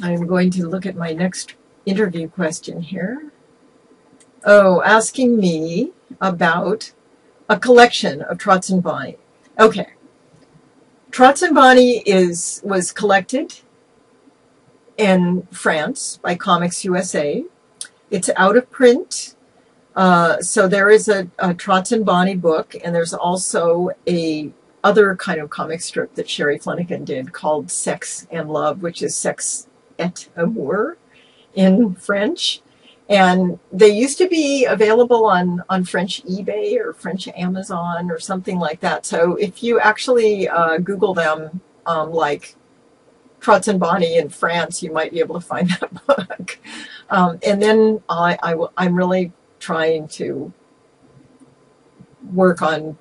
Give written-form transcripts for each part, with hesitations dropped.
I'm going to look at my next interview question here. Oh, asking me about a collection of Trotz and Bonnie. Okay. Trotz and Bonnie was collected in France by Comics USA. It's out of print. So there is a Trotz and Bonnie book, and there's also a other kind of comic strip that Shary Flenniken did called Sex and Love, which is Sex et Amour in French. And they used to be available on French eBay or French Amazon or something like that. So if you actually Google them, like Trotz and Bonnie in France, you might be able to find that book. And then I'm really trying to work on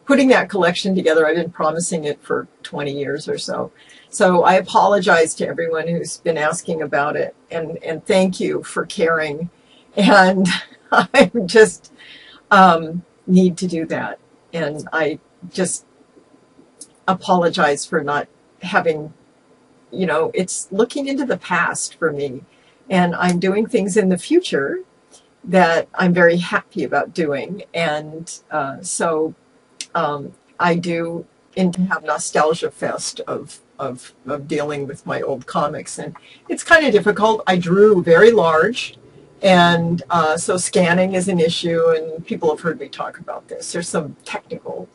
putting that collection together. I've been promising it for 20 years or so. So I apologize to everyone who's been asking about it, and thank you for caring. And I just need to do that. And I just apologize for not having, it's looking into the past for me. And I'm doing things in the future that I'm very happy about doing. And so I do have nostalgia fest of dealing with my old comics. And it's kind of difficult. I drew very large. And so scanning is an issue. And people have heard me talk about this. There's some technical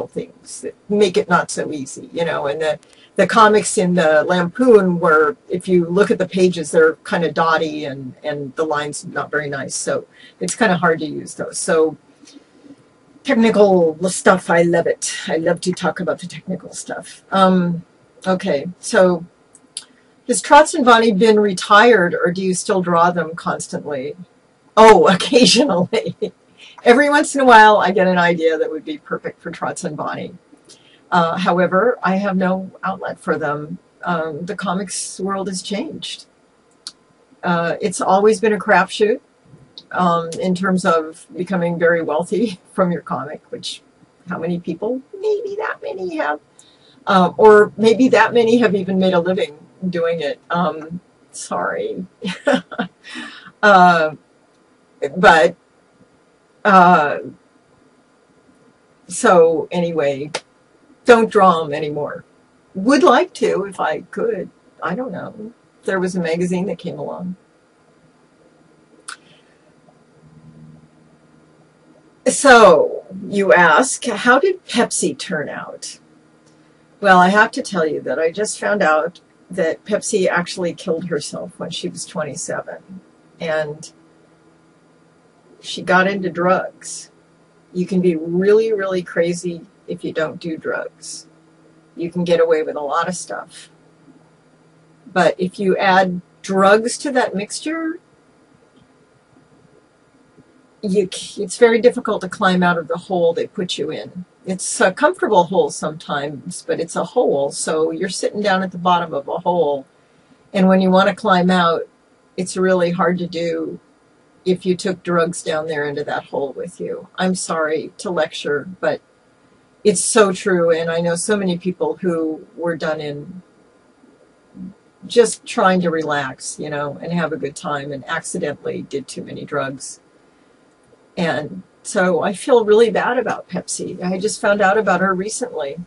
things that make it not so easy, and the comics in the Lampoon were, if you look at the pages, they're kind of dotty and the lines not very nice. So it's kind of hard to use those. So technical stuff, I love it. I love to talk about the technical stuff. Okay, so has Trotz and Bonnie been retired, or do you still draw them constantly? Oh, occasionally. Every once in a while, I get an idea that would be perfect for Trotz and Bonnie. However, I have no outlet for them. The comics world has changed. It's always been a crapshoot in terms of becoming very wealthy from your comic, which how many people? Maybe that many have. Or maybe that many have even made a living doing it. Sorry. But so anyway, don't draw them anymore. Would like to if I could. I don't know. If there was a magazine that came along. So you ask, how did Pepsi turn out? Well, I have to tell you that I just found out that Pepsi actually killed herself when she was 27. And she got into drugs. You can be really, really crazy if you don't do drugs. You can get away with a lot of stuff. But if you add drugs to that mixture, it's very difficult to climb out of the hole they put you in. It's a comfortable hole sometimes, but it's a hole. So you're sitting down at the bottom of a hole. And when you want to climb out, it's really hard to do if you took drugs down there into that hole with you. I'm sorry to lecture, but it's so true. And I know so many people who were done in just trying to relax, and have a good time, and accidentally did too many drugs. And so I feel really bad about Pepsi. I just found out about her recently.